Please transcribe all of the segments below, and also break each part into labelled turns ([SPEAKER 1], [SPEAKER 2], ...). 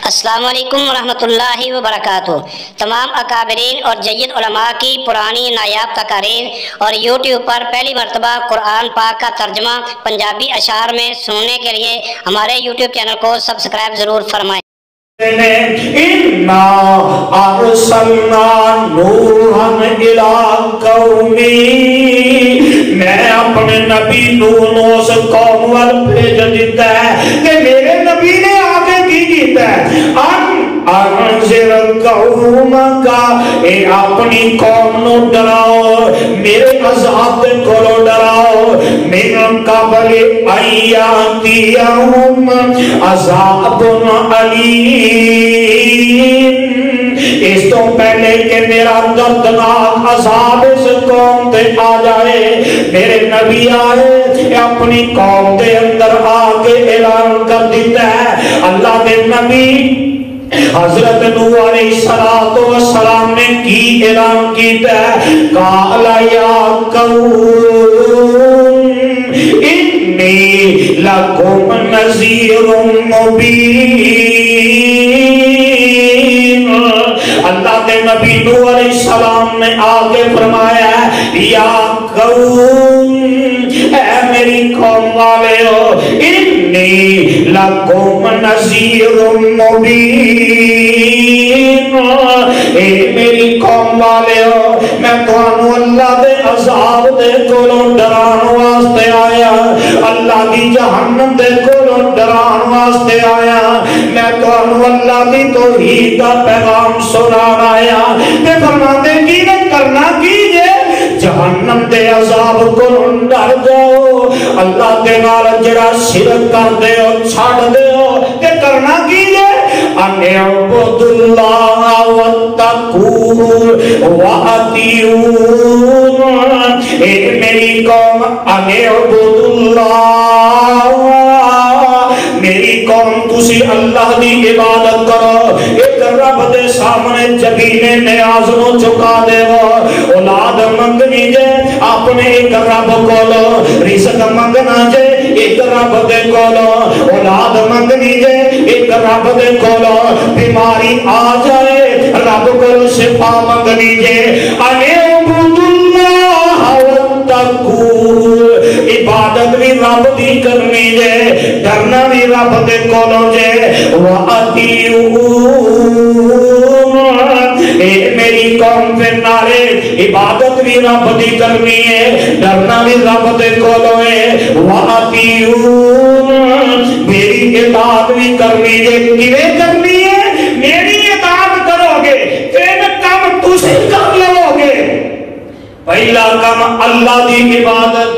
[SPEAKER 1] السلام علیکم ورحمۃ اللہ وبرکاتہ۔ تمام اکابرین اور جید علماء کی پرانی نایاب تقاریر اور یوٹیوب پر پہلی مرتبہ قرآن پاک کا ترجمہ پنجابی اشعار میں سننے کے لیے ہمارے یوٹیوب چینل کو سبسکرائب ضرور فرمائیں۔
[SPEAKER 2] اِنَّا أَرْسَلْنَا نُوحًا إِلَىٰ قَوْمِهِ میں اپنے نبی نوح نو اس قوم وال بھیج دیتا ہے کہ میرے نبی نے آگے کی کیتا ہے انذر قومک اے اپنی قوم نو ڈراؤ میرے عذاب کو ڈراؤ من قبل ایاتیہم عذاب علیم اس تو پہلے کہ میرا دردناک عذاب اس قوم تے آ جائے میرے نبی آئے اپنی قوم دے اندر آکے اعلان کر دیتا ہے۔ اللہ دے نبی حضرت نوح علیہ السلام نے کی اعلان کیتا ہے قال یا قوم انی لکم نذیر مبین۔ اللہ کے نبی نوح علیہ السلام نے آگے فرمایا یا قوم اے میری قوم والے ہو انی لکم نذیر مبین اے میری قوم والے ہو میں تانوں اللہ دے عذاب دے کولوں ڈران واسطے آیا اللہ دی جہنم دے کولوں ڈران واسطے آیا میں تانوں اللہ دی توحید دا پیغام سنان آیا تے فرماتے کی نے کرنا کیجئے جہنم دے عذاب کو ڈر جاؤ اللہ دے نال جڑا شرک کر دے او چھڈ دے او تے کرنا کیجئے ان اعبد اللہ واتقوہ واطیعون اے میری قوم ان اعبد اللہ میری قوم تسی اللہ دی عبادت کرو ایک رب دے سامنے جبینے نیاز نو چکا دے وہ اولاد منگنی جے اپنے ایک رب کولو رزق منگنا جے ایک رب دے کولو اولاد منگنی جے ایک رب دے کولو بیماری آ جائے رب کولو شفا منگنی جے اعبد اللہ واتقوہ عبادت بھی رب دی کرنی جے ڈرنا بھی رب دے کولوں جے وَأَطِيعُونَ اے میری قوم پھر نارے عبادت بھی رب دی کرنی ہے ڈرنا بھی رب دے کولوں ہے وَأَطِيعُونَ میری اطاعت بھی کرنی ہے کیویں کرنی ہے میری اطاعت کرو گے پھر کم تسی کر لو گے پہلا کام اللہ دی عبادت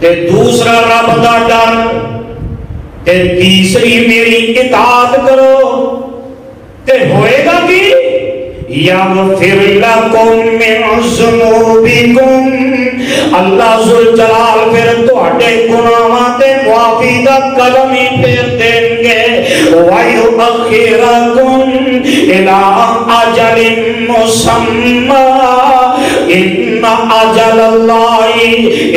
[SPEAKER 2] تے دوسرا رب دا ڈر تے تیسری میری اطاعت کرو تے ہوئے گا کی یغفر لکم من ذنوبکم اللہ ذوالجلال پھر تواڈے گناہاں تے معافی دا قدم ہی پھیر دیں گے وَيُؤَخِّرَكُمْ إِلَىٰ أَجَلٍ مُّسَمًّى إِنَّ أَجَلَ اللَّهِ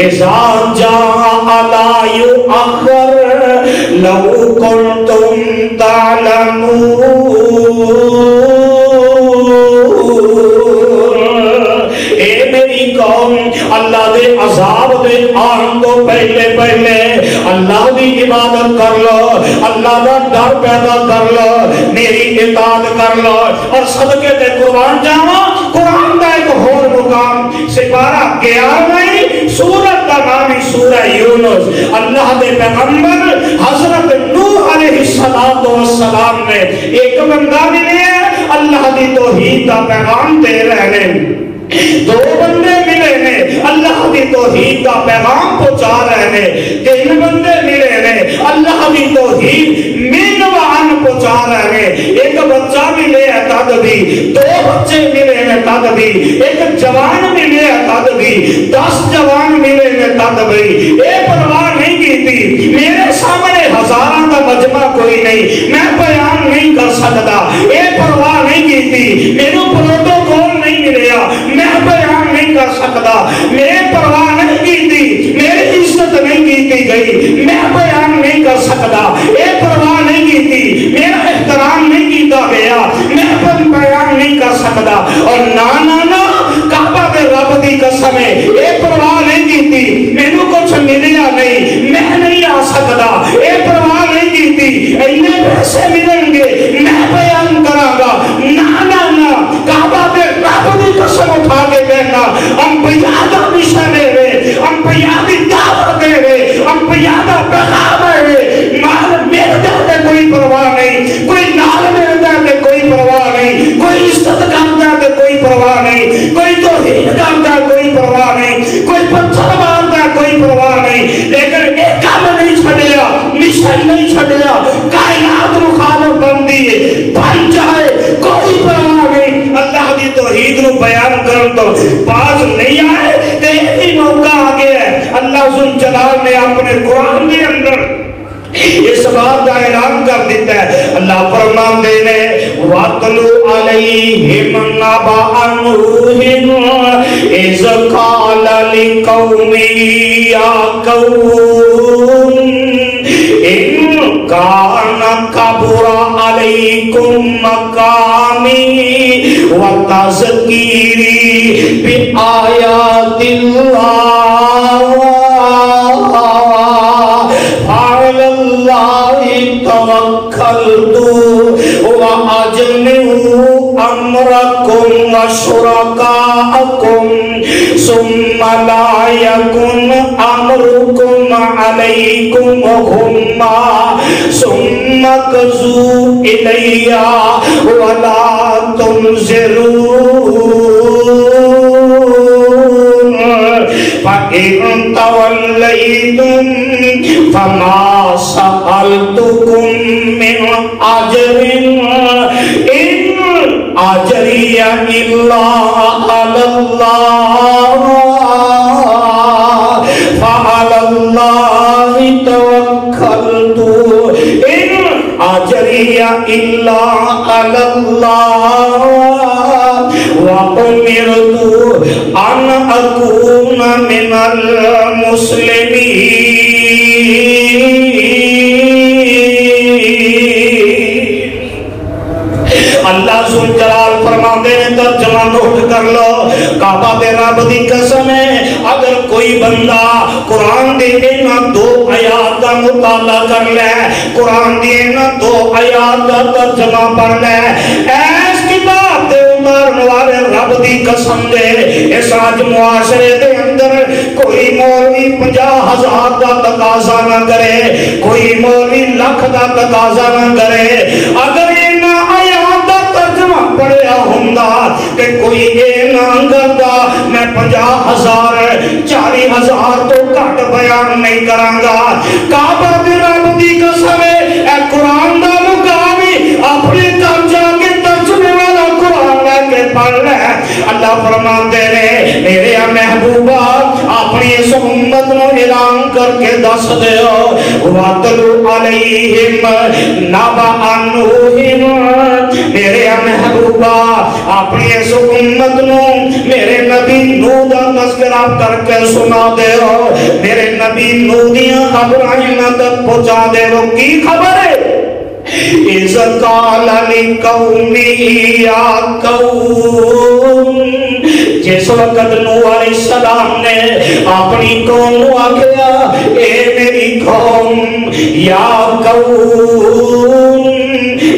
[SPEAKER 2] إِذَا جَاءَ لَا يُؤَخَّرُ لَوْ كُنتُمْ تَعْلَمُونَ اے میری قوم اللہ دے عذاب دے آن تو پہلے اللہ دی عبادت کر لو اللہ دا ڈر پیدا کر لو میری اطاعت کر لو اور صدقے دے قرآن جاواں قرآن دا ایک اور مقام سپارہ 11 سورت کا نام سورہ یونس اللہ دے پیغمبر حضرت نوح علیہ السلام نے ایک بندہ ملے اللہ دی توحید دا پیغام دے رہے ہیں دو بندے ملے ہیں اللہ دی توحید کا پیغام پہنچا رہے ہیں تین بندے ملے ہیں اللہ دی توحید من وعن پہنچا رہے ہیں ایک بچہ ملے ہے تد بھی دو بچے ملے ہیں تد بھی ایک جوان ملے ہے تد بھی 10 جوان ملے ہیں تد بھی اے پرواہ نہیں کی تھی میرے سامنے ہزاراں کا مجمع کوئی نہیں میں بیان نہیں کر سکتا اے پرواہ نہیں کی تھی میرے پروٹوکول نہیں ملیا میں بیان نہیں کر سکتا میں پرواہ نہیں کی تھی میری عزت نہیں کی گئی میں بیان نہیں کر سکتا اے پرواہ نہیں کی تھی میرا احترام پیسے ملیں گے میں بیان کراں گا، نہ کعبہ دے رب دی قسم اٹھا کے کہنا انبیاء دا مشن ہے، انبیاء دی دعوت ہے، انبیاء دا پیغام ہے، مال ملدا تے کوئی پرواہ نہیں، کوئی نال ملدا تے کوئی پرواہ نہیں، کوئی عزت کردا تے کوئی پرواہ نہیں، کوئی توہین کردا کوئی پرواہ نہیں، کوئی پتھر ماردا کوئی پرواہ نہیں، لیکن ایک کام نہیں چھڈیا، مشن نہیں چھڈیا، کائنات مخالف بندی ہے بن جائے کوئی پرواہ نہیں، اللہ دی توحید نو بیان کرن تو باز نہیں آئے تے یہی موقع آ گیا ہے۔ اللہ ذو جلال نے اپنے قرآن کے اندر اس بات کا اعلان کر دیتا ہے، اللہ فرماتے ہیں وَاتْلُ عَلَيْهِمْ نَبَأَ نُوحٍ إِذْ قَالَ لِقَوْمِهِ يَا قَوْمِ إِنْ كَانَ كَبُرَ عَلَيْكُمْ مَقَامِي وَتَذْكِيرِي بِآيَاتِ اللَّهِ فعلى الله توكلت وأجمعوا أمركم وشركاءكم ثم لا يكن أمركم عليكم غمّا ثم اقضوا إلي ولا تنظرون فإن توليتم فما سألتكم من أجر إن أجري إلا على الله فعلى الله توكلت إن أجري إلا على الله وأمرت أن أكون من المسلمين۔ اللہ ذل جلال فرماتے ہیں ترجمہ نوٹ کر لو، کعبہ دے رب دی قسم ہے اگر کوئی بندہ قرآن دے ان دو آیات کا مطالعہ کر لے، قرآن دے ان دو آیات کا ترجمہ پڑھ لے، ایس کتاب دے اتارن والے رب دی قسم دے اس آج معاشرے دے اندر کوئی مولوی 50,000 کا تقاضا نہ کرے، کوئی مولوی لکھ کا تقاضا نہ کرے، اگر ان آیات کا ترجمہ پڑھیا ہوندا کہ کوئی اے نہ کردا میں 50,000 40,000 تو گھٹ بیان نہیں کراں گا۔ کعبہ دے رب دی قسم ہے اے قرآن دا مقامی اپنے گھر جا کے ترجمے والا قرآن لے کے پڑھ لے۔ اللہ فرماتے ہیں میرے محبوبہ اپنی اس امت نو اعلان کر کے دس دیو وَاتْلُ عَلَيْهِمْ نَبَأَ نُوحٍ، میرے محبوبہ اپنی اس امت نو میرے نبی نوح دا تذکرہ کر کے سنا دیو، میرے نبی نوح دیاں خبریں نہ تک پہنچا دیو۔ کی خبر ہے؟ اِذْ قَالَ لِقَوْمِهِ يَا قَوْمِ، جس وقت نوح علیہ السلام نے اپنی قوم نو آکھیا اے میری قوم، یا قوم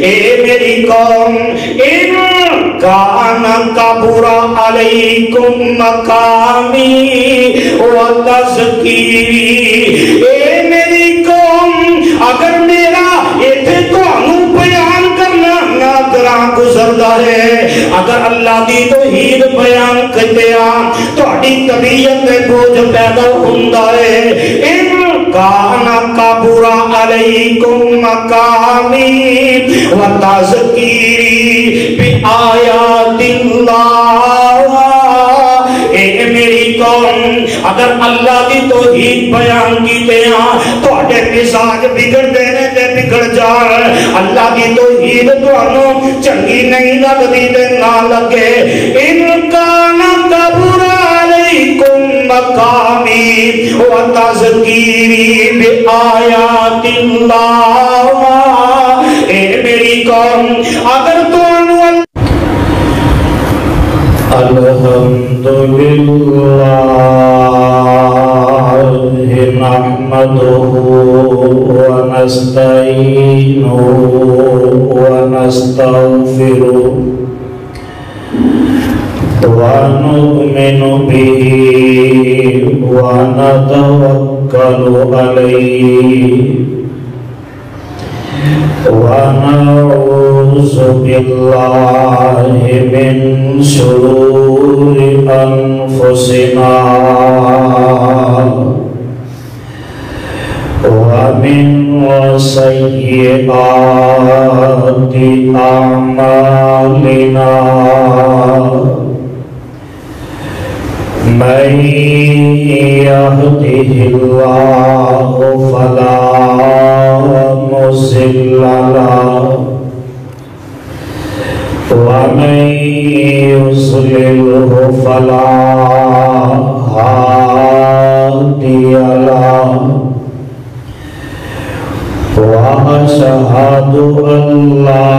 [SPEAKER 2] اے میری قوم، ان کان کبر علیکم مقامی و تذکیری، اے میری قوم اگر میرا ایتھے تانوں بیان کرنا نہ گراں گزردا ہے، اگر اللہ دی توحید بیان کردیا تہاڈی طبیعت تے بوجھ پیدا ہوندا ہے، ان کان کبر علیکم مقامی و تذکیری بآیات اللہ، اے میری قوم اگر اللہ دی توحید بیان کیتے ہاں تہاڈے مزاج بگڑ دینے تے بگڑ جان، اللہ دی توحید تانوں چنگی نہیں لگدی تے نہ لگے، ان کان کبر علیکم مقامی و تذکیری بآیات اللہ، اے میری قوم اگر تانوں الحمدللہ نحمده ونستعینه ونستغفره ونؤمن به ونتوكل عليه ونعوذ بالله من شرور أنفسنا ومن سيئات أعمالنا من يهده الله فلا مضل له ومن يضلله فلا هادي له وأشهد أن لا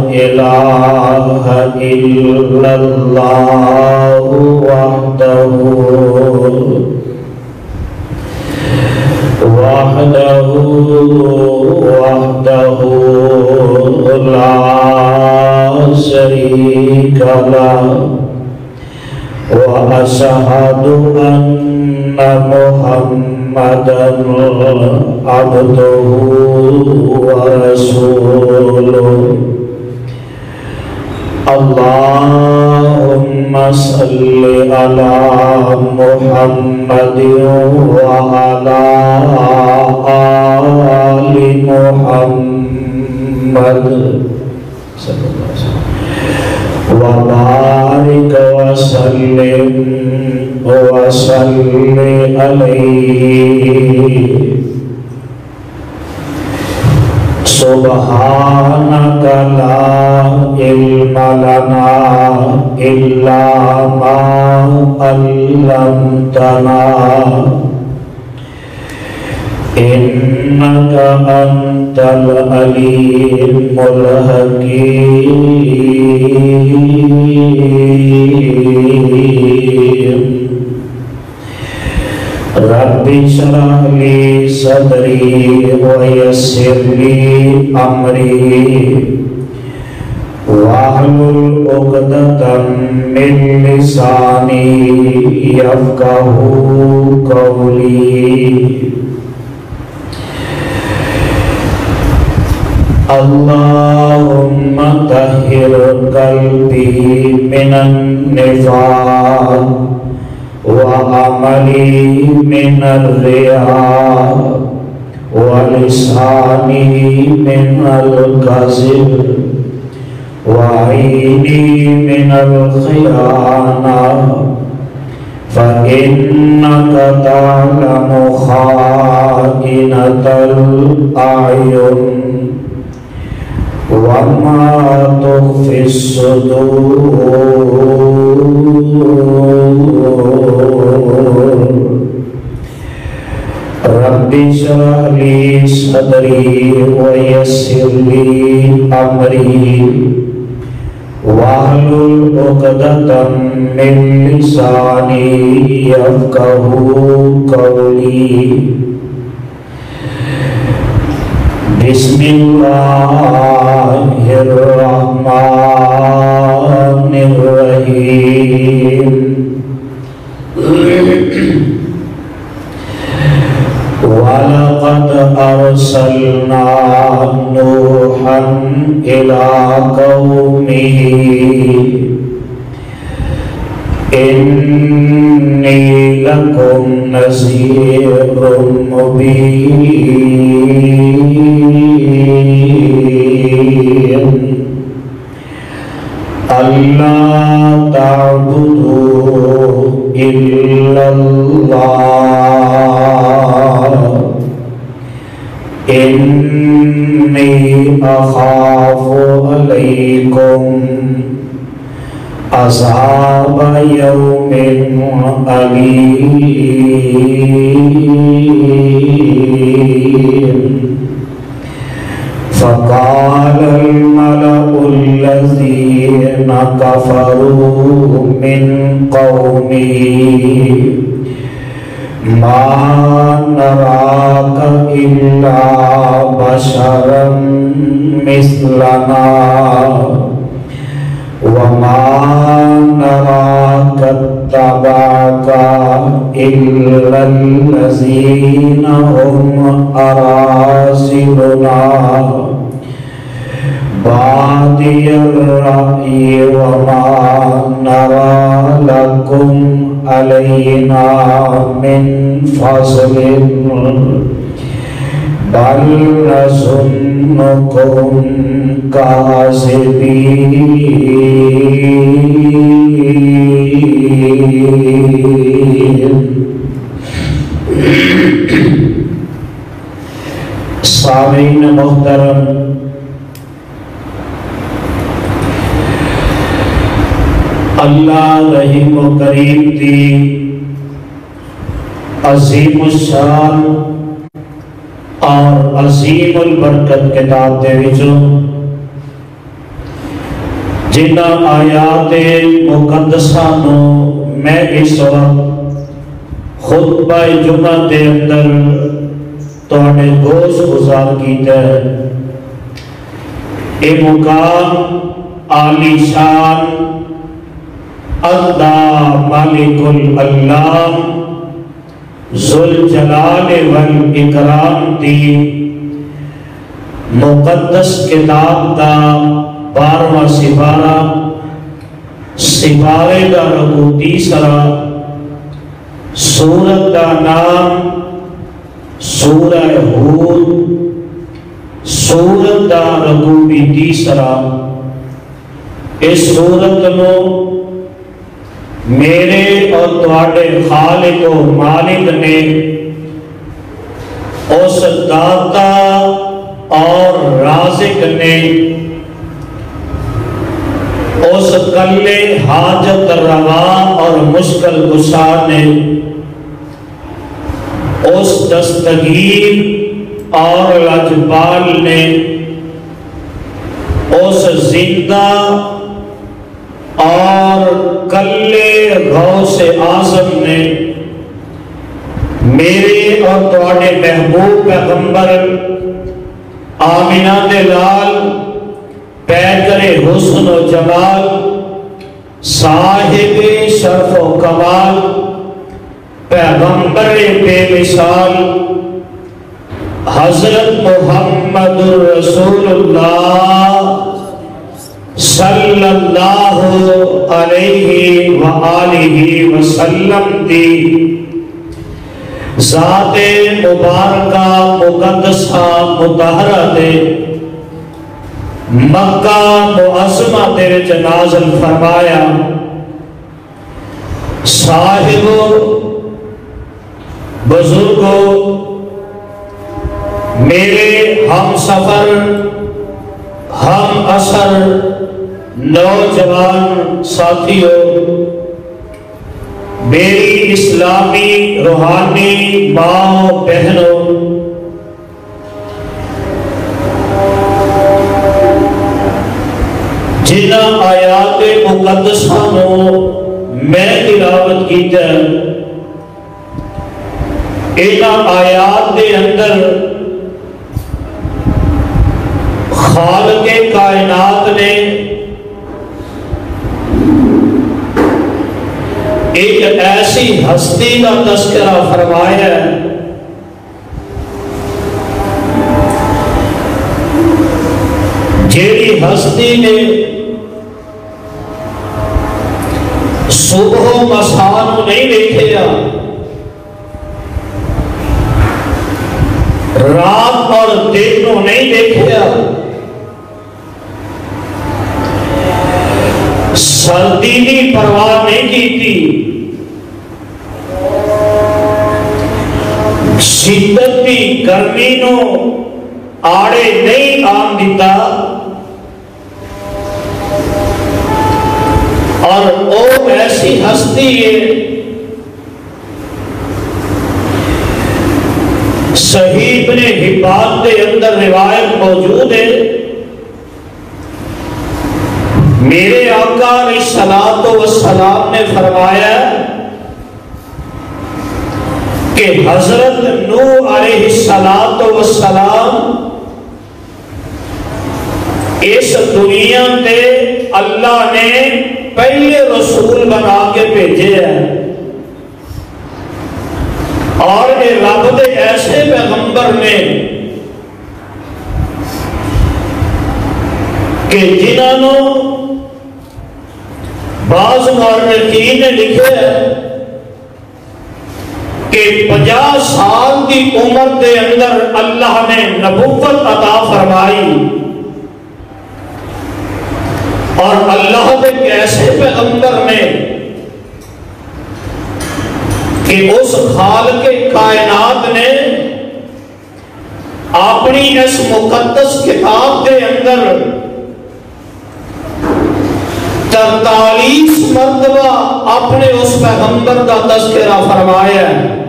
[SPEAKER 2] إله إلا الله وحده لا شريك له وأشهد أن محمدًا عبده ورسوله اللهم صل على محمد وعلى آل محمد وبارك وسلم عليه سبحانك لا علم لنا إلا ما علمتنا إنك أنت العليم الحكيم رب اشرح لي صدري ويسر لي أمري واحلل عقدة من لساني يفقهوا قولي اللهم طهر قلبي من النفاق وعملي من الرياء ولساني من الكذب وعيني من الخيانة فإنك تعلم خائنة الأعين وما تخفي الصدور رب اشرح لي صدري ويسر لي أمري واحلل عقدة من لساني يفقهوا قولي بسم الله الرحمن الرحيم ولقد أرسلنا نوحا إلى قومه إني لكم نذير مبين ألا تعبدوا إلا الله إني أخاف عليكم عذاب يوم أليم فقال الملأ الذين كفروا من قومه ما نراك إلا بشرا مثلنا وما نراك اتبعك إلا الذين هم أراذلنا بادي الرأي وما نرى لكم علينا من فضل بل نظنكم كاذبين۔ سامعین محترم، اللہ رحیم و کریم دی عظیم الشان اور عظیم البرکت کتاب دے وچوں جنہ آیات مقدسہ نو میں اس وقت خطبہ جمعہ دے اندر تواڈے گوش گزار کیتا ہے۔ اے مقام عالی شان اللہ مالک اللہ ذوالجلال والاکرام دی مقدس کتاب دا 12واں سپارہ، سپارے دا رکوع تیسرا، سورت دا نام سورہ ہود، سورت دا رکوع بھی تیسرا۔ اس سورت نو میرے اور تواڈے خالق و مالک نے اس داتا اور رازق نے اس کل حاجت روا اور مشکل کشا نے اس دستگیر اور لجپال نے اس زندہ اور کلے غوث اعظم نے میرے اور تواڈے محبوب پیغمبر آمینہ دے لال پیکر حسن و جمال صاحب شرف و کمال پیغمبر بے مثال حضرت محمد رسول اللہ صلی اللہ علیہ وآلہ وسلم دی ذات مبارکہ مقدسہ مطہرہ دے مکہ معظمہ دے وچ نازل فرمایا۔ صاحبو، بزرگو، میرے ہم سفر ہم اثر نوجوان ساتھیوں، میری اسلامی روحانی ماں بہنوں، جنہ آیات مقدسہ نو میں تلاوت کیتا ہے، انہاں آیات دے اندر خالق کائنات نے ایک ایسی ہستی کا تذکرہ فرمایا ہے جیڑی ہستی نے صبح و مساء نہیں دیکھیا، رات اور دن کو نہیں دیکھیا، سردی کی پرواہ نہیں کی تھی، شدت کی گرمی نو آڑے نہیں آن دیتا، اور او ایسی ہستی ہے صحیح ابن حبان دے اندر روایت موجود ہے، میرے آقا علیہ الصلوۃ والسلام نے فرمایا کہ کہ حضرت نوح علیہ السلام اس دنیا تے اللہ نے پہلے رسول بنا کے بھیجے ہیں، اور یہ رب دے ایسے پیغمبر نے کہ جنہوں بعض مورخین نے لکھے کہ 50 سال کی عمر کے اندر اللہ نے نبوت عطا فرمائی، اور اللہ کے ایسے پیغمبر نے کہ اس خالق کائنات نے اپنی اس مقدس کتاب کے اندر 43 مرتبہ اپنے اس پیغمبر کا تذکرہ فرمایا ہے۔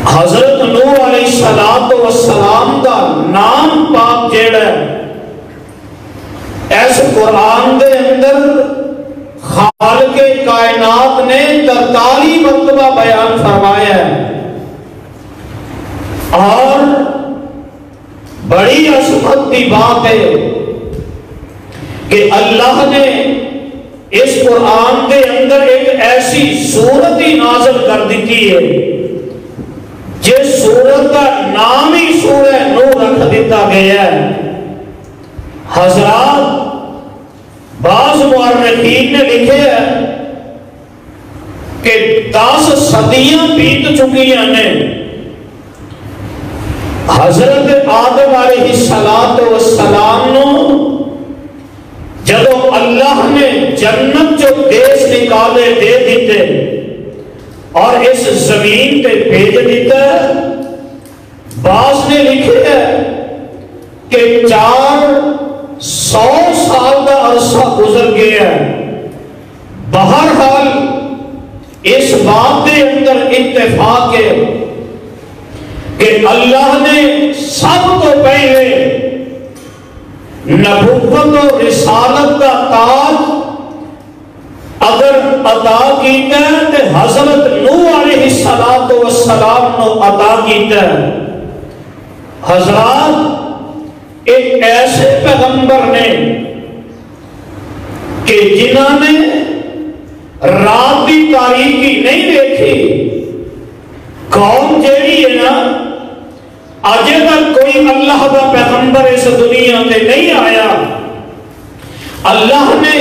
[SPEAKER 2] حضرت نوح علیہ السلام کا نام پاک جیڑا ہے اس قرآن دے اندر خالق کائنات نے 43 مرتبہ بیان فرمایا ہے، اور بڑی عظمت کی بات ہے کہ اللہ نے اس قرآن کے اندر ایک ایسی سورت ہی نازل کر دیتی ہے جس سورت کا نام ہی سورہ نوح رکھ دیتا گیا ہے۔ حضرات بعض مورخین نے لکھے ہیں کہ 10 صدیاں بیت چکی ہیں، حضرت آدم علیہ السلام نو جب اللہ نے جنت جو دیش نکالے دے دیتے اور اس زمین پہ بھیج دیتا، بعض نے لکھے ہے کہ 400 سال کا عرصہ گزر گیا ہے۔ بہرحال اس بات کے اندر اتفاق ہے کہ اللہ نے سب کو پہلے نبوت و رسالت کا تاج اگر عطا کیتا ہے تو حضرت نوح علیہ السلام کو عطا کیتا ہے۔ حضرات ایک ایسے پیغمبر نے کہ جنہوں نے رات کی تاریکی نہیں دیکھی، قوم جیڑی ہے نا اجے تک کوئی اللہ کا پیغمبر اس دنیا میں نہیں آیا، اللہ نے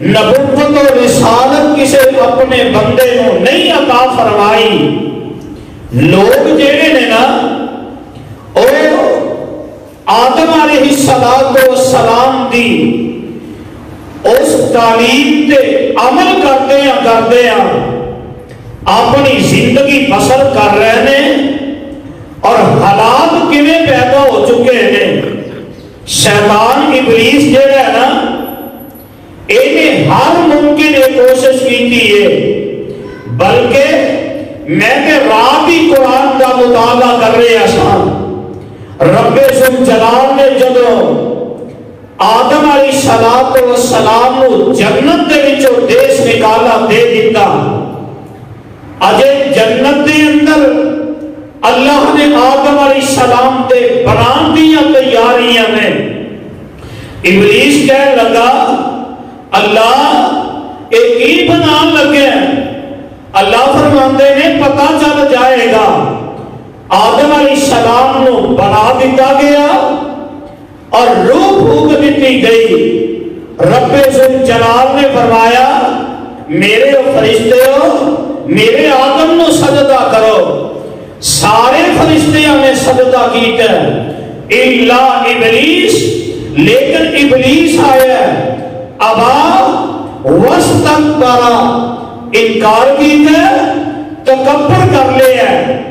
[SPEAKER 2] نبوت و رسالت کسی اپنے بندے کو نہیں عطا فرمائی۔ لوگ جیڑے نے نا او آدم علیہ السلام دی اس تعلیم تے عمل کرتے ہیں اپنی زندگی بسر کر رہے ہیں، اور حالات کیویں پیدا ہو چکے ہیں۔ شیطان ابلیس جڑا ہے نا انہیں ہر ممکن ایک کوشش کی ہے، بلکہ میں کہ رات ہی قرآن کا مطالعہ کر رہے ہیں، رب ذوالجلال نے جدو آدم علیہ السلام کو جنت دے وچوں دیس نکالا دے دیتا، اجے جنت دے اندر اللہ نے آدم علیہ السلام تے بنان دیا تیاریاں نے۔ ابلیس کہنے لگا اللہ ایک ہی بنان لگے، اللہ فرماندے نے پتہ چل جائے گا۔ آدم علیہ السلام کو بنا دیتا گیا اور روح پھونک دیتی گئی۔ رب ذوالجلال نے فرمایا میرے فرشتے ہو میرے آدم کو سجدہ کرو، سارے فرشتیاں نے سجدہ کیتا ہے الا ابلیس، لیکن ابلیس آیا ابا واستکبر، انکار کیتا ہے، تکبر کر لیا ہے،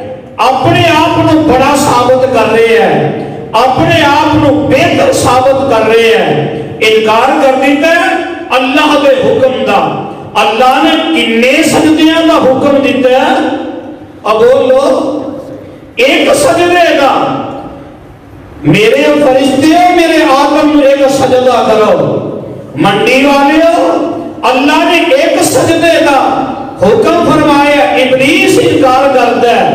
[SPEAKER 2] اپنے آپ کو بڑا ثابت کر رہے ہیں، اپنے آپ کو بہتر ثابت کر رہے ہیں، انکار کر دیتا ہے اللہ کے حکم دا۔ اللہ نے کنے سجدیاں کا حکم دیتا ہے؟ اب بولو ایک سجدے کا، میرے فرشتے میرے آدم ایک سجدہ کرو، منڈی والے اللہ نے ایک سجدے کا حکم فرمایا ابلیس انکار کرتا ہے.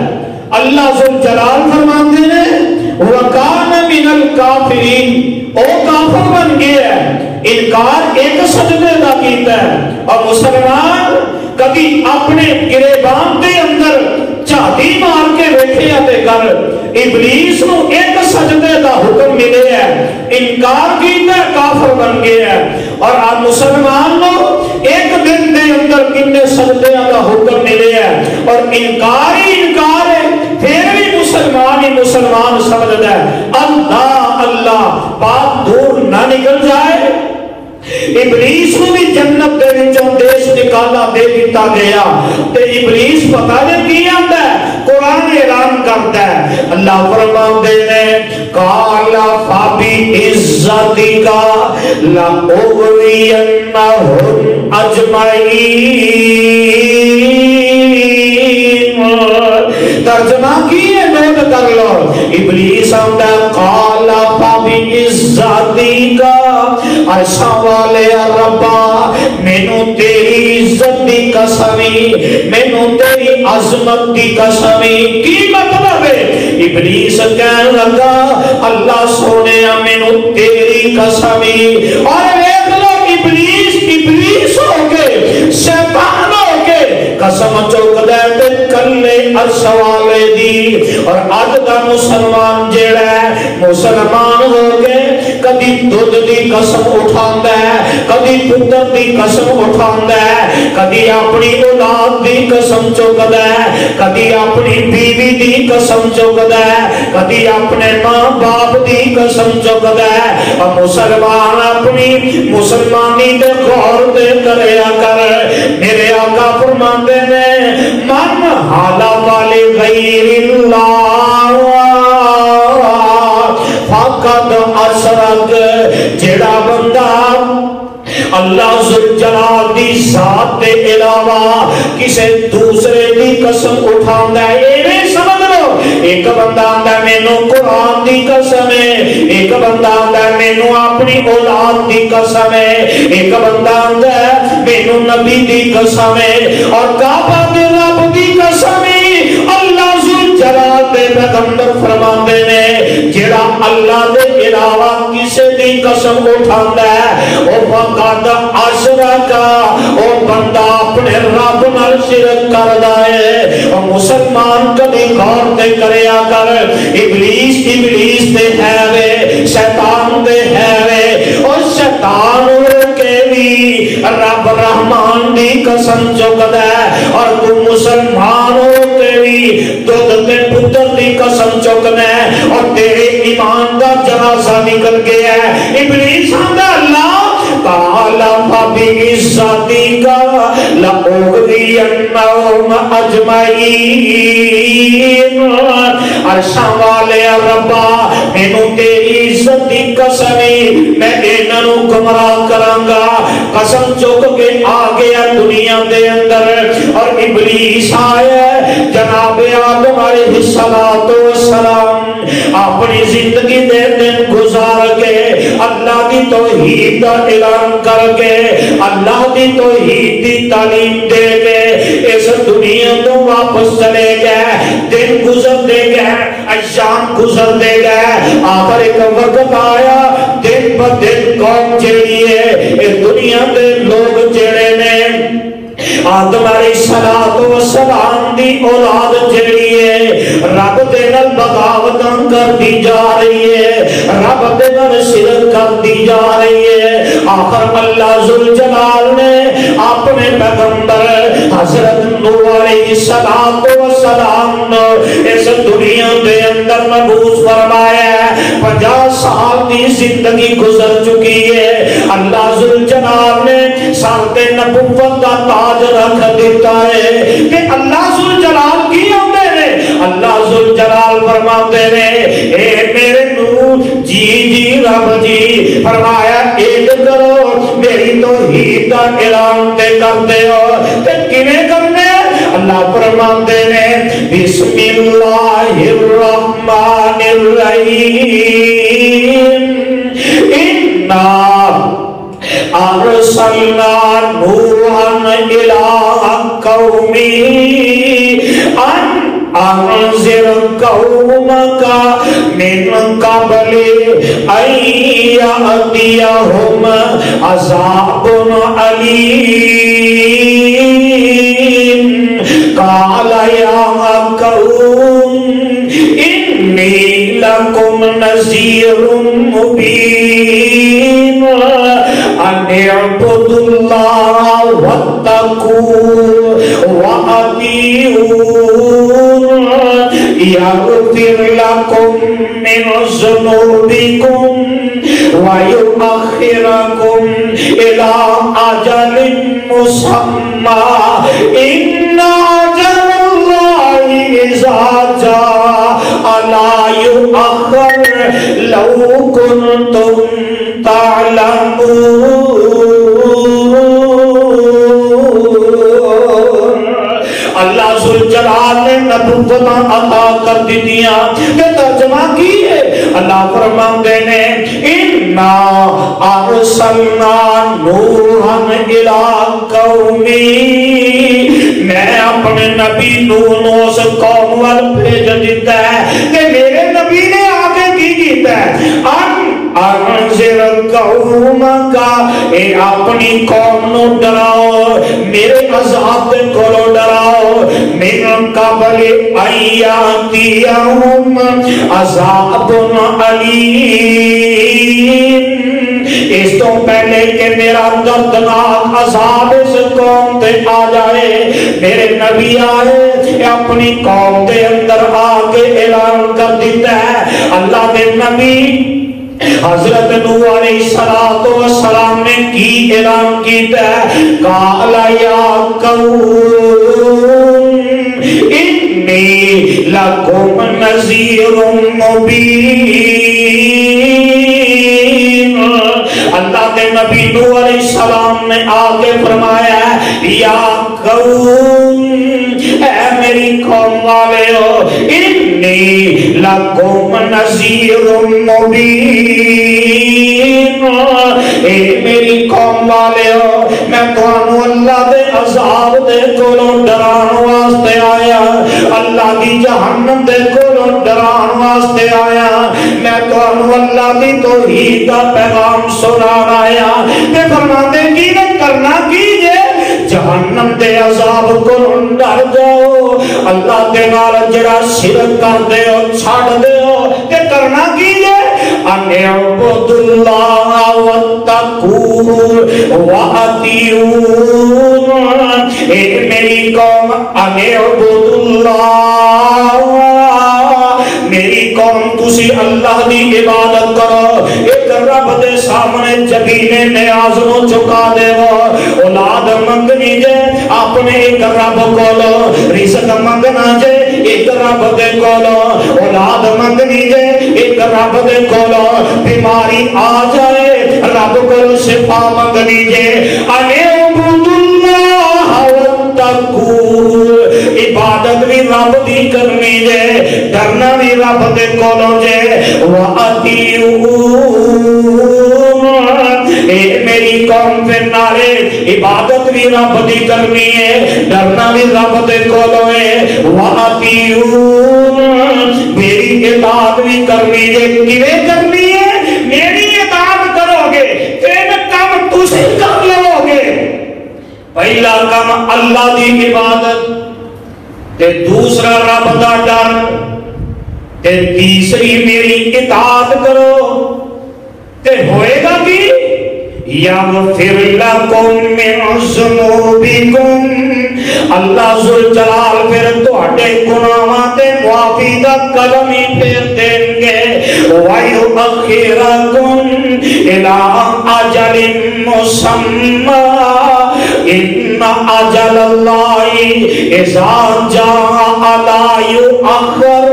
[SPEAKER 2] اللہ ذل جلال فرماتے ہیں وَكَانَ مِنَ الْكَافِرِينَ او کافر بن گیا ہے. انکار ایک سجدے کا کیتا ہے. اور مسلمان کبھی اپنے گریبان کے اندر جھاتی مار کے بیٹھے تے کر ابلیس نو ایک سجدے کا حکم ملے ہے, انکار کیتا ہے, کافر بن گیا ہے. اور آپ مسلمان نو ایک دن دے اندر کتنے سجدے کا حکم ملے ہے اور انکار ہی انکار ہے, پھر بھی مسلمان ہی مسلمان سمجھتا ہے. اللہ اللہ بات دور نہ نکل جائے. ابلیس کو بھی جنت دے وچوں دیش نکالا دے دیتا گیا تے ابلیس پتہ نہیں کی آندا ہے, قرآن اعلان کرتا ہے. اللہ فرماتے ہیں قالا فابی عزتی کا لأغوینہم اجمعین. ترجمہ کیے نوٹ کر لو. ابلیس آندا ہے قالا فابی عزتی کا ایسا والے ربا مینو تیری عزت دی قسمی, مینو تیری عظمت دی قسمی. کی مطلب ہے؟ ابلیس کہنے لگا اللہ سونے مینو تیری قسمی. اور دیکھ لو ابلیس ہو کے شیطان ہو کے قسم چوک دے کلے عرش والے دی. اور اج دا مسلمان جیڑا ہے مسلمان ہو کے کبھی دودھ دی قسم اٹھاندا ہے, کبھی پتر دی قسم اٹھاندا ہے, کبھی اپنی اولاد دی قسم چکدا ہے, کبھی اپنی بیوی دی قسم چکدا ہے, کبھی اپنے ماں باپ دی قسم چکدا ہے. اور مسلمان اپنی مسلمانی تے غور تے کریا کر. میرے آقا فرماندے نے من حالا والے غیر اللہ فقد اشرک. جڑا بندہ اللہ ذوالجلال دی ذات کے علاوہ کسی دوسرے دی قسم اٹھاوندا ہے. ایویں سمجھ لو ایک بندہ آندا ہے مینوں قرآن دی قسم ہے, ایک بندہ آندا ہے مینوں اپنی اولاد دی قسم ہے, ایک بندہ آندا ہے مینوں نبی دی قسم ہے, اور کعبہ دے رب دی قسم ہے. اللہ ذوالجلال دے پیغمبر فرماندے نے جڑا اللہ دے علاوہ کسی دی قسم اٹھاندا ہے او فقط اشرک, او بندہ اپنے رب نال شرک کردا ہے. او مسلمان کبھی غور تے کریا کر. ابلیس تے ہے وے, شیطان تے ہے وے, اور شیطان کے بھی رب رحمان دی قسم چکدا ہے, اور تو مسلمان ہو کے بھی دودھ تے پتر دی قسم چکنا ہے, اور تیرے ایمان دا جنازہ نکل گیا ہے. ابلیس آندا اللہ قال فبعزتك لأغوینہم اجمعین. عرشاں والے ربا مینوں تیری عزت دی قسمی میں انہاں نوں گمراہ کراں گا. قسم چک کے آ گیا دنیا دے اندر, اور ابلیس آیا جناب آدم علیہ السلام اپنی زندگی دے دن گزار کے اللہ کی توحید کا اعلان کر کے اللہ کی توحید کی تعلیم دے کے اس دنیا تو واپس چلے گئے. دن گزرتے گئے, ایام گزرتے گئے, آخر ایک وقت آیا دن پر دن قوم جیڑی ہے اس دنیا دے لوگ جیڑے نے آدم علیہ السلام دی اولاد جیڑی ہے رب دے نال بغاوتاں کردی جا رہی ہے, رب دے نال شرک کردی جا رہی ہے. آخر اللہ ذوالجلال نے اپنے پیغمبر حضرت نوح علیہ السلام اس دنیا دے اندر مبعوث فرمایا ہے. 50 سال کی زندگی گزر چکی ہے. اللہ ذوالجلال نے سر تے نبوت کا تاج رکھ دیتا ہے کہ اللہ ذوالجلال کی ہوتے ہیں. اللہ ذوالجلال فرماتے ہیں اے میرے نور جی رب جی فرمایا ایک کرو میری توحید کا اعلان تے کرتے ہو تے کیویں کرنے. اللہ فرماتے ہیں بسم اللہ الرحمن الرحیم انا ارسلنا نوحا الى قومی ان انذر قومک من قبل ان یأتیہم عذاب علیم قال یا قوم انی لکم نذیر مبین ان اعبدوا اللہ واتقوہ وأطیعون یغفر لکم من ذنوبکم ویؤخرکم الی اجل مسمى ان اجل اللہ اذا جاء لا یؤخر لو کنتم تعلمون۔ اللہ ذوالجلال نے نبوت عطا کر دیا کہ ترجمہ کی ہے۔ اللہ فرماتے ہیں اِنَّا أَرْسَلْنَا نُوحًا إِلَىٰ قَوْمِهِ، میں اپنے نبی نوح اس قوم وال بھیج دیتا ہے کہ میرے نبی نے آگے کی کیتا ہے انذر قومک، اے اپنی قوم نو ڈراؤ میرے عذاب دے کولو ڈراؤ، من قبل ان یاتیہم عذاب علیم، اس تو پہلے کہ میرا دردناک عذاب اس قوم تے آ جائے۔ میرے نبی آئے اپنی قوم دے اندر آ کے اعلان کر دیتا ہے۔ اللہ دے نبی حضرت نوح علیہ السلام نے کی اعلان کیتا ہے، قال یا قوم انی لکم نذیر مبین۔ اللہ کے نبی نوح علیہ السلام نے آگے فرمایا یا قوم، اے میری قوم والے ہو، انی لکم نذیر مبین، اے میری قوم والے ہو میں تانوں اللہ دے عذاب دے کولوں ڈران واسطے آیا، اللہ دی جہنم دے کولوں ڈران واسطے آیا، میں تانوں اللہ دی توحید دا پیغام سنان آیا۔ تے فرماتے کی نہ کرنا کیجئے، جہنم دے عذاب کو ڈر جاؤ، اللہ دے نال جڑا شرک کر دے ہو چھڑ دے ہو، تے کرنا کیجئے ان اعبدوا اللہ واتقوہ وأطیعون، اے میری قوم ان اعبدوا اللہ، میری قوم تسی اللہ دی عبادت کرو، ایک رب دے سامنے جبینے نیاز نو چکا دے وہ، اولاد منگنی جے اپنے ایک رب کولو، رزق منگنا جے ایک رب دے کولو، اولاد منگنی جے ایک رب دے کولو، بیماری آ جائے رب کولو شفا منگنی جے، اعبدوا اللہ واتقوہ، عبادت بھی رب دی کرنی جے، ڈرنا بھی رب دے کولو جے، وَأَطِيعُونَ، اے میری قوم پھر نارے عبادت بھی رب دی کرنی ہے، ڈرنا بھی رب دے کولو ہے، وَأَطِيعُونَ، میری اطاعت بھی کرنی ہے، کیویں کرنی ہے؟ میری اطاعت کرو گے پھر کم تسی کر لو گے، پہلا کم اللہ دی عبادت، تے دوسرا رب دا ڈر، تے تیسری میری اطاعت کرو، تے ہوئے گا کی یغفر لکم من ذنوبکم، اللہ ذوالجلال پھر تواڈے گناہاں تے معافی دا قدم ہی پھیر دیں گے، وَيُؤَخِّرَكُمْ إِلَىٰ أَجَلٍ مُّسَمًّى إِنَّ أَجَلَ اللَّهِ إِذَا جَاءَ لَا يُؤَخَّرُ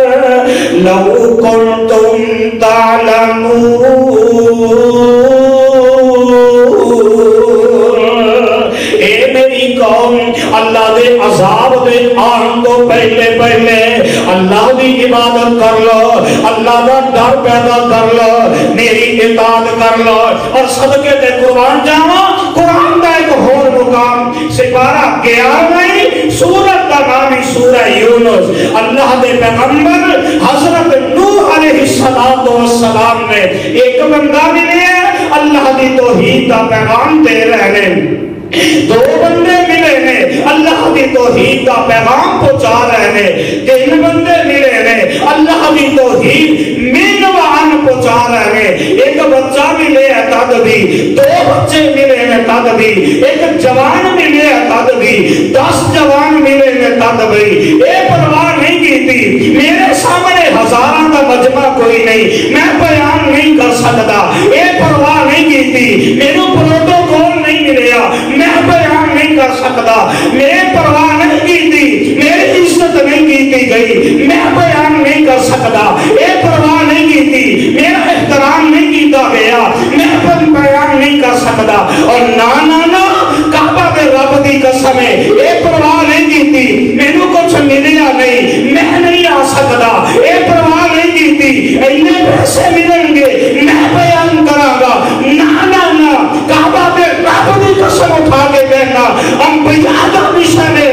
[SPEAKER 2] لَوْ كُنتُمْ تَعْلَمُونَ۔ اے میری قوم اللہ دے عذاب دے آن تو پہلے اللہ دی عبادت کر لو، اللہ دا ڈر پیدا کر لو، میری اطاعت کر لو، اور صدقے دے قربان جاؤں قرآن دا ایک اور مقام سپارہ 11 سورت دا نامی سورہ یونس اللہ دے پیغمبر حضرت نوح علیہ السلام نے ایک بندہ ملے اللہ دی توحید دا پیغام دے رہے ہیں، دو بندے ملے نے اللہ کی توحید کا پیغام پہنچا رہے ہیں، تین بندے ملے نے اللہ کی توحید مینوان پہنچا رہے ہیں، ایک بچہ ملے ہے تد بھی، دو بچے ملے ہیں تد بھی، ایک جوان ملے ہے تد بھی، 10 جوان ملے ہیں تد بھی، اے پرواہ نہیں کی تھی میرے سامنے ہزاراں کا مجمع کوئی نہیں میں بیان نہیں کر سکتا، اے پرواہ نہیں کی تھی میرے پروٹوکول نہیں ملیا میں بیان نہیں کر سکتا، میں پرواہ نہیں کی تھی میری عزت نہیں کی گئی میں بیان نہیں کر سکتا، اے پرواہ نہیں کی تھی میرا احترام نہیں کیتا گیا میں بیان نہیں کر سکتا، اور نا کعبہ دے رب دی قسم ہے اے پرواہ نہیں کی تھی مینوں کچھ ملیا نہیں میں نہیں آ سکتا، اے پرواہ نہیں کی تھی اینے پیسے ملیں گے میں بیان کراں گا، نا کعبہ دے رب دی قسم اٹھا کے کہنا انبیاء دا مشن ہے،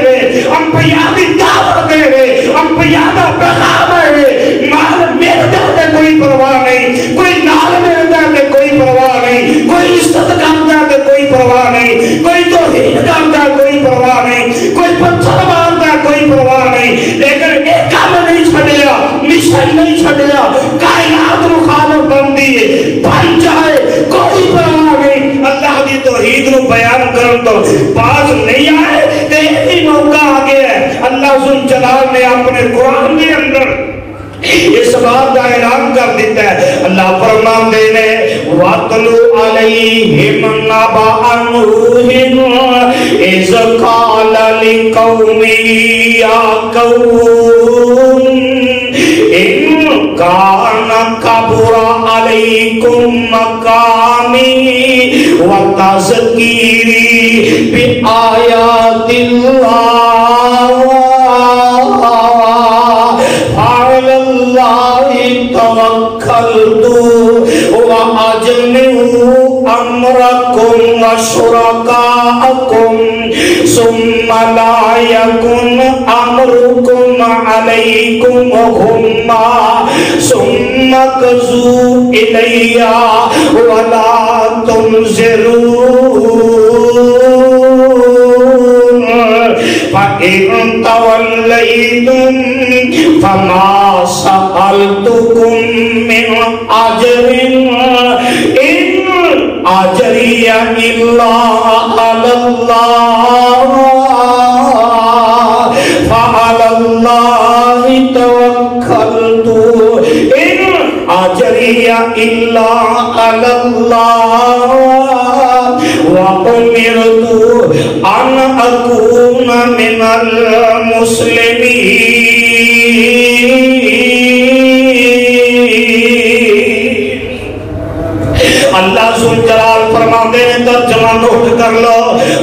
[SPEAKER 2] انبیاء دی دعوت ہے، انبیاء دا پیغام ہے، مال ملتا ہے کوئی پرواہ نہیں، کوئی نال ملتا ہے کوئی پرواہ نہیں، کوئی عزت کرتا ہے کوئی پرواہ نہیں، کوئی توحید کرتا ہے کوئی پرواہ نہیں، کوئی پتھر مارتا ہے کوئی پرواہ نہیں، لیکن ایک کام نہیں چھڑیا مشن نہیں چھڑیا، کائنات مخالف بندی ہے بن جائے کوئی پرواہ نہیں، اللہ دی توحید نو بیان کرن تو باز نہیں آئے تے یہی موقع آگے ہے، اللہ ذو جلال نے اپنے قرآن کے اندر اس بات کا اعلان کر دیتا ہے، اللہ فرماتے ہیں وَاتْلُ عَلَيْهِمْ نَبَأَ نُوحٍ إِذْ قَالَ لِقَوْمِهِ يَا قَوْمِ إِنْ كَانَ كَبُرَ عَلَيْكُمْ مَقَامِي وَتَذْكِيرِي بِآيَاتِ اللَّهِ فَعَلَى اللَّهِ تَوَكَّلْتُ وَأَجْمِعُوا أَمْرَكُمْ وَشُرَكَاءَكُمْ ثُمَّ لَا يَكُنْ أَمْرُكُمْ عَلَيْكُمْ غُمًّا ثُمَّ اقْضُوا إِلَيَّ وَلَا تُنظِرُونِ فَإِن تَوَلَّيْتُمْ فَمَا سَأَلْتُكُم مِّنْ أَجْرٍ إِنْ أَجْرِيَ إِلَّا عَلَى اللَّهِ فَعَلَى اللَّهِ تَوَكَّلْتُ إِنْ أَجْرِيَ إِلَّا عَلَى اللَّهِ وَأُمِرْتُ أَنْ أَكُونَ مِنَ الْمُسْلِمِينَ۔ اللہ ذو جلال فرماتے ہیں ترجمہ نوٹ کر لو،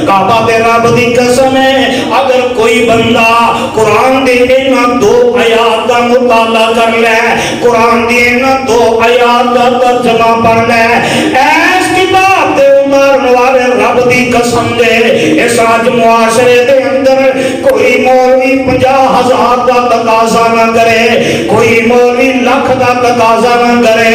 [SPEAKER 2] کعبہ دے رب دی قسم ہے اگر کوئی بندہ قرآن دی ان 2 آیات کا مطالعہ کر لے، قرآن دی ان 2 آیات کا ترجمہ پڑھ لے، ایس کتاب دے اتارن والے رب دی قسم دے اس آج معاشرے دے اندر کوئی مولوی 50,000 کا تقاضا نہ کرے، کوئی مولوی لاکھ کا تقاضا نہ کرے،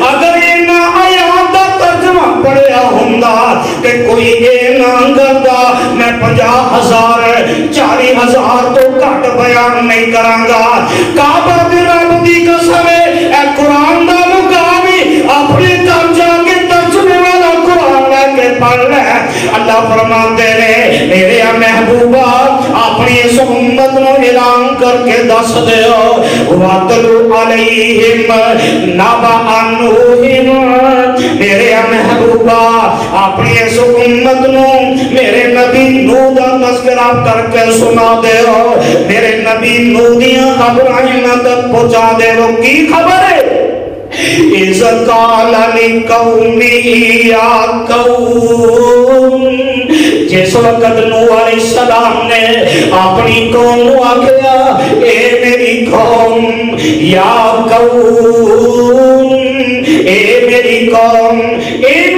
[SPEAKER 2] اگر ان آیات کا ترجمہ پڑھیا ہوندا کہ کوئی اے نہ کردا میں 50,000 40,000 تو گھٹ بیان نہیں کراں گا، کعبہ دے رب دی قسم ہے اے قرآن دا مقامی اپنے گھر جا کے ترجمے والا قرآن لے کے پڑھ لے۔ اللہ فرماتے ہیں میرے محبوبہ اپنی اس امت نو اعلان کر کے دس دیو وَاتْلُ عَلَيْهِمْ نَبَأَ نُوحٍ، میرے محبوبہ اپنی اس امت نو میرے نبی نوح دا تذکرہ کر کے سنا دیو، میرے نبی نوح دیاں خبریں تک پہنچا دیو۔ کی خبر ہے؟ اِذْ قَالَ لِقَوْمِهِ يَا قَوْمِ، جس وقت نوح علیہ السلام نے اپنی قوم کو آکھیا اے میری قوم، یا قوم اے میری قوم، ان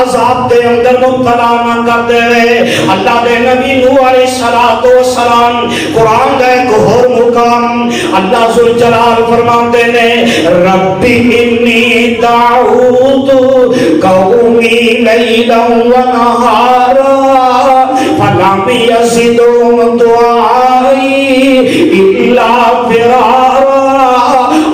[SPEAKER 2] عذاب دے اندر مبتلا نہ کر دے وے۔ اللہ دے نبی نوح علیہ السلام قرآن دا ایک اور مقام اللہ ذوالجلال فرماتے نے ربی انی دعوت قومی لیلا و نہارا فلم یزدہم دعائی الا فرارا۔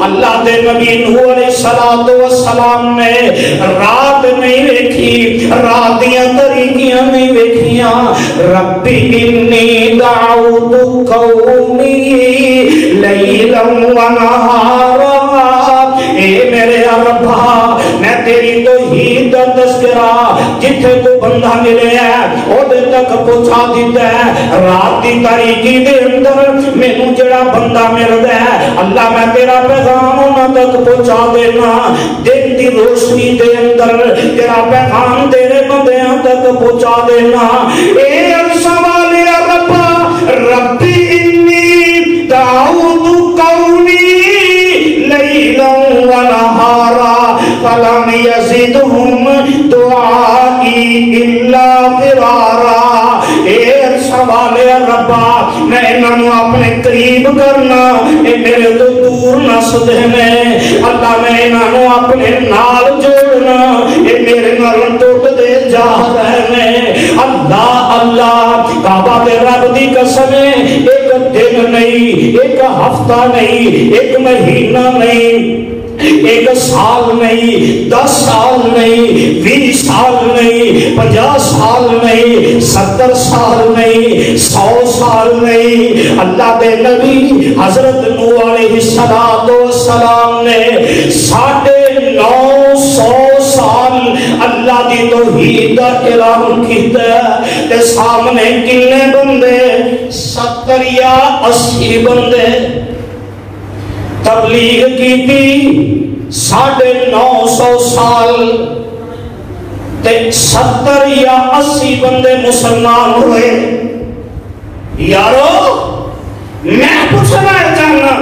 [SPEAKER 2] اللہ دے نبی نوح علیہ السلام نے رات نہیں ویکھی، رات دیاں طریقیاں نہیں ویکھیاں۔ ربی انی دعوت قومی لیلا و نہارا، اے میرے ربا میں تیری توحید دا تذکرہ جتھے کو بندہ ملے ہے او دے تک پہنچا دیتا ہے۔ رات دی تاریکی دے اندر مینوں جڑا بندہ ملدا ہے اللہ میں تیرا پیغام انہاں تک پہنچا دینا۔ دن دی روشنی دے اندر تیرا پیغام تیرے بندیاں تک پہنچا دینا۔ اے سوال یا ربا ربی انی دعوت قومی لیلا و نہارا فلم یزدہم دعائی الا فرارا۔ اے سوال ربا میں انہوں اپنے قریب کرنا، اے میرے تو دور نہ سدھنے۔ اللہ میں انہوں اپنے نال جوڑنا، اے میرے نال ٹوٹ دے جا رہنے۔ اللہ اللہ کعبہ دے رب دی قسم ایک دن نہیں، ایک ہفتہ نہیں، ایک مہینہ نہیں، ایک سال نہیں، 10 سال نہیں، 20 سال نہیں، 50 سال نہیں، 70 سال نہیں، 100 سال نہیں۔ اللہ دے نبی حضرت نوح علیہ السلام نے 950 سال اللہ دی توحید دا اعلان کیتا ہے تے سامنے کنے بندے 70 یا 80 بندے تبلیغ کی تھی 950 سال تے 70 یا 80 بندے مسلمان ہوئے۔ یارو میں پوچھنا چاہنا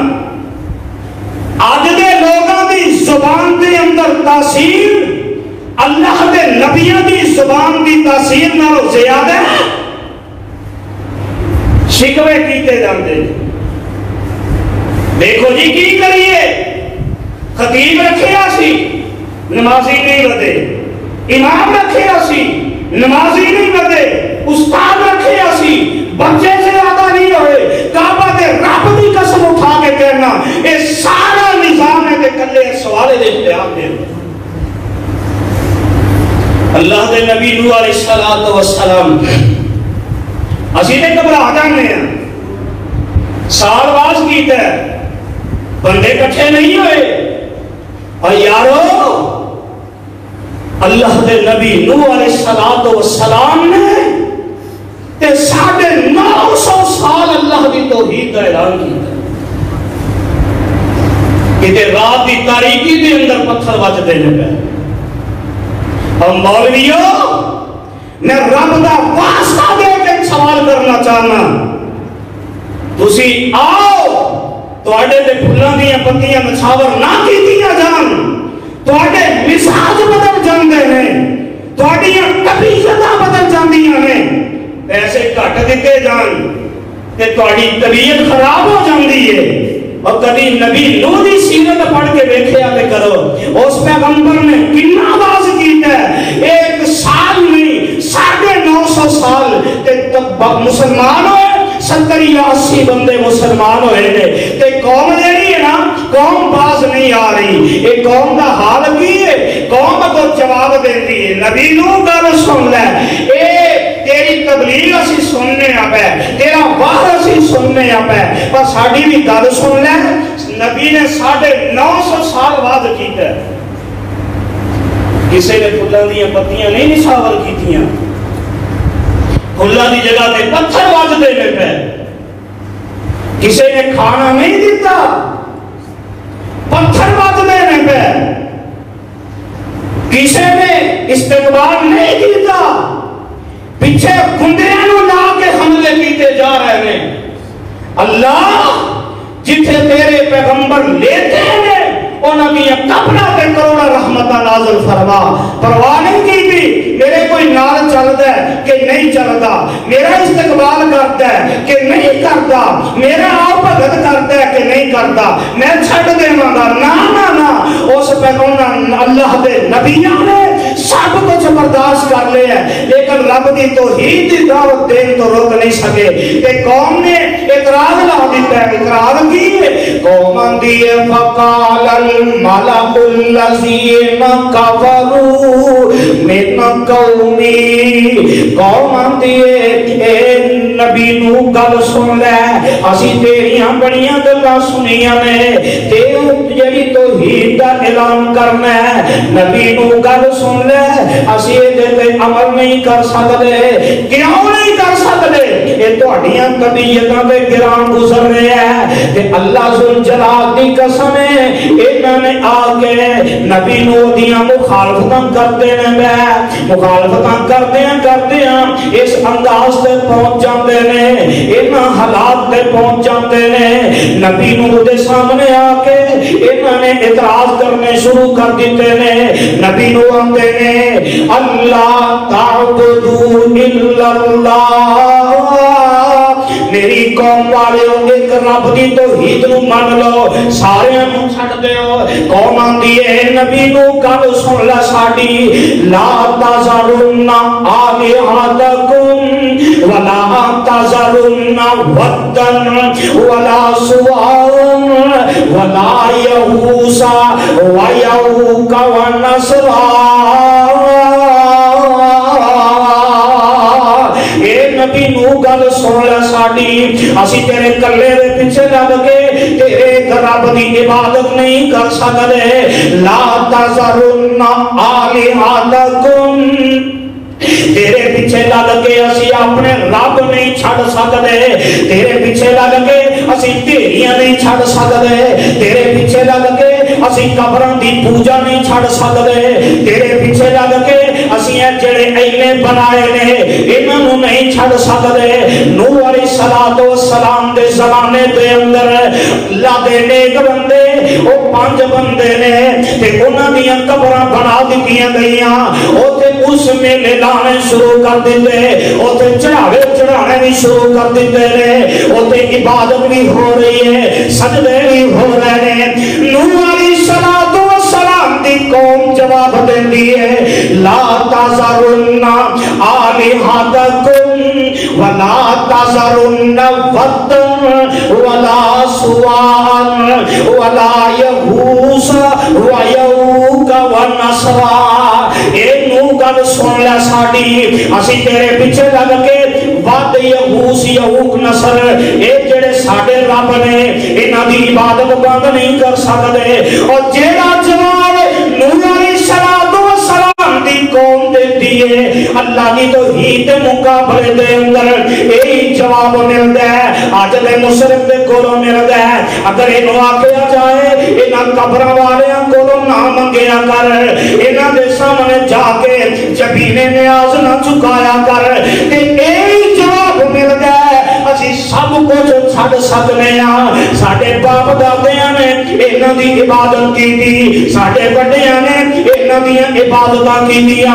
[SPEAKER 2] آج دے لوگاں دی زبان دے اندر تاثیر اللہ دے نبیوں دی زبان دی تاثیر نالوں زیادہ ہے؟ شکوے کیتے جاندے دیکھو جی کی کریے، خطیب رکھیا سی نمازی نہیں بدے، امام رکھیا سی نمازی نہیں بدے، استاد رکھیا سی بچے سے زیادہ نہیں ہوئے۔ کعبہ دے رب دی قسم اٹھا کے کہنا اے سارا نظام ہے کہ کلے سوالے دے اختیار دے۔ اللہ دے نبی نوح علیہ السلام اسی نے گھبرا جانے ہیں، سال باز کیتا ہے، بندے کٹھے نہیں ہوئے۔ اور یارو اللہ دے نبی نوح علیہ السلام نے تے 950 سال اللہ دی توحید کا اعلان کیا۔ کہ رات دی تاریکی دے اندر پتھر وج دینے پہ اور مولویوں میں رب دا واسطہ دے کے سوال کرنا چاہنا، تسی آؤ تواڈے تے پھلاں دیاں پتیاں نچھاور نہ کیتیاں جان، تواڈے مزاج بدل جاندے نے، تواڈیاں طبیعتاں بدل جاندیاں نے، پیسے گھٹ دیتے جان تے تواڈی طبیعت خراب ہو جاندی ہے۔ اور کبھی نبی نوح دی سیرت پڑھ کے دیکھیا تے کرو اس پیغمبر نے کتنا آواز کیتا ہے، 1 سال نہیں 950 سال تے مسلمان ہوئے، 70 یا 80 بندے مسلمان ہوئے نے۔ تے قوم جڑی ہے نا قوم باز نہیں آ رہی، اے قوم دا حال کی ہے؟ قوم کو جواب دیندی ہے نبی نوح گل سن لے، اے تیری تبلیغ اسی سننے آ پے، تیرا واہ اسی سننے آ پے، پر ساڈی بھی گل سن لے۔ نبی نے 950 سال بعد کیتا ہے، کسی نے پھلاں دیاں پتیاں نہیں نچھاور کیتیاں، پھلاں دی جگہ تے پتھر وج دینے پہ، کسی نے کھانا نہیں دیتا پتھر وج دینے پہ، کسی نے استقبال نہیں کیتا، پیچھے گنڈیاں لا کے حملے کیتے جا رہے ہیں۔ اللہ جتھے تیرے پیغمبر لیتے ہیں انہاں دی قبرہ تے کروڑا رحمتہ نازل فرما، پرواہ نہیں کی تھی میرے کوئی نال چلتا ہے کہ نہیں چلتا، میرا استقبال کرتا ہے کہ نہیں کرتا، میرا آپ بھگت کرتا ہے کہ نہیں کرتا، میں چھڑ دے گا نا نا نا۔ اس پیغمبر اللہ دے نبیوں نے سب کچھ برداشت کر لیا ہے، لیکن رب دی توحید دی دعوت دین تو روک نہیں سکے۔ کہ قوم نے اعتراض لا دیتا ہے، اعتراض کی ہے قوم دی فقال الملأ الذین کفروا من قومی، قوم دی اے نبی نو گل سن لے، اسی تیریاں بڑیاں گلاں سنیاں نے، تے جڑی توحید دا اعلان کرنا ہے، نبی نو گل سن لے، اسی دے تے عمل نہیں کر سکدے۔ کیوں نہیں کر سکدے؟ اے تہاڈیاں طبیعتاں تے گراں گزر رہے ہیں، تے اللہ ذوالجلال دی قسم ہے انہاں نے آ کے نبی نو دیاں مخالفتاں کرتے نے، مخالفتاں کردیاں اس انداز تے پہنچ جاندے نے، انہاں حالات تے پہنچ جاندے نے، نبی نو دے سامنے آ کے انہاں نے اعتراض کرنے شروع کر دیتے نے۔ نبی نو آندے نے اللہ تعبدوا الا اللہ، میری قوم والے ایک رب دی توحید نو مان لو، سارے نو چھڈ دیو۔ قوم آندی ہے نبی نو گل سن لے ساڈی، لا تذرن آلہتکم ولا تذرن ودن ولا سواعا ولا یغوث ویعوق ونسرا۔ نبی نو گل سن لے ساڈی، اسی تیرے کلے دے پیچھے لگ کے تیرے رب دی عبادت نہیں کر سکدے۔ لا تذرن آلہتکم، تیرے پیچھے لگ کے اسی اپنے رب نہیں چھڑ سکدے، تیرے پیچھے لگ کے اسی ڈھیریاں نہیں چھڑ سکدے، تیرے پیچھے لگ کے اسی قبراں دی پوجا نہیں چھڑ سکدے، تیرے پیچھے لگ کے اسی جڑے اینے بنائے نے انہاں نو نہیں چھڑ سکدے۔ نوح علیہ السلام دے زمانے دے اندر اللہ دے نیک بندے او 5 بندے نے تے انہاں دیاں قبراں بنا دتیاں گئیاں، اوتھے اس میلے لانے شروع کر دیتے، اوتھے چڑھانے بھی شروع کر دیتے نے، اوتھے عبادت بھی ہو رہی ہے، سجدے بھی ہو رہے ہیں۔ نوح علیہ السلام دی قوم جواب دیندی ہے لا تذرن آلہتکم ولا تذرن ودن ولا سواعا ولا یغوث ویعوق ونسرا۔ اے نو گل سن لے ساڈی، اسی تیرے پیچھے لگ کے ود یغوث یعوق نصر اے جڑے ساڈے رب نے انہاں دی عبادت بند نہیں کر سکدے۔ اور جیڑا جواب نوح علیہ السلام دی قوم دیتی ہے اللہ کی توحید دے مقابلے دے اندر یہی جواب ملدا ہے، اج دے مشرک دے کولوں ملدا ہے۔ اگر اینو آکھیا جائے انہاں قبراں والیاں کولوں نہ منگیا کر، انہاں دے سامنے جا کے جبینے نیاز نہ چکایا کر، تے یہی جواب ملدا ہے اسی سب کچھ چھڈ سکنے ہاں۔ ساڈے باپ دادیاں نے انہاں دی عبادت کیتی، ساڈے بڑیاں نے انہاں دی عبادتاں کیتیاں،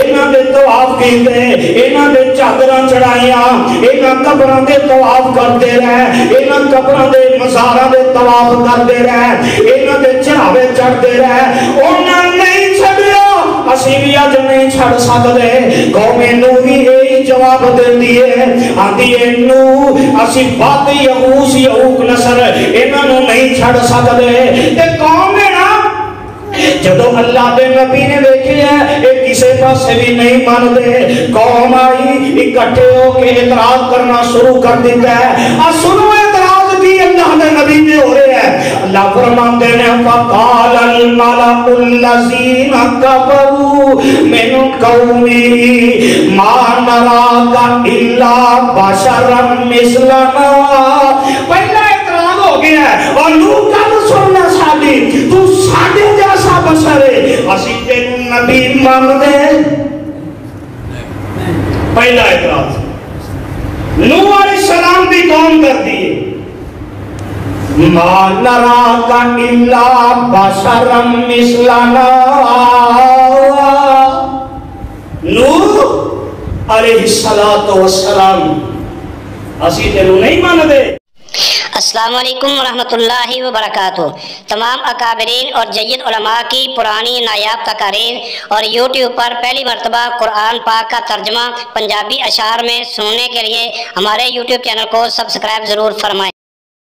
[SPEAKER 2] انہاں دے طواف کیتے، انہاں دے چادراں چڑھائیاں، انہاں قبراں دے طواف کرتے رہے، انہاں قبراں دے مزاراں دے طواف کرتے رہے، انہاں دے چڑھاوے چڑھتے رہے، انہاں نہیں چھڈیا، اسی بھی اج نہیں چھڑ سکدے۔ قوم نوح بھی یہی جواب دیندی ہے، آندی ہے نوح اسی ود یغوث یعوق نصر انہاں نو نہیں چھڑ سکدے۔ تے قوم نے نا جدو اللہ دے نبی نے دیکھے ہیں ایک کسے پاسے بھی نہیں ماندے، قوم آئی اکٹھے ہو کے اعتراض کرنا شروع کر دیتا ہے۔ سنو اعتراض بھی اللہ دے نبی نے ہو رہے ہیں۔ اللہ فرماتے ہیں فقال الملأ الذین کفروا من قومی ما نراک الا بشرا مثلنا۔ پہلا اعتراض ہو گیا ہے اور لوگ کل سننا ساڈی، تو ساڈے جیسا بشر ہے، اسی تینوں نبی مان دے۔ پہلا اعتراض نوح علیہ السلام بھی قوم کر دیے ما نراک الا بشرا مثلنا۔ نوح علیہ السلام اسی تینوں نہیں مان دے۔
[SPEAKER 1] السلام علیکم ورحمۃ اللہ وبرکاتہ۔ تمام اکابرین اور جید علماء کی پرانی نایاب تقاریر اور یوٹیوب پر پہلی مرتبہ قرآن پاک کا ترجمہ پنجابی اشعار میں سننے کے لیے ہمارے یوٹیوب چینل کو سبسکرائب ضرور فرمائیں۔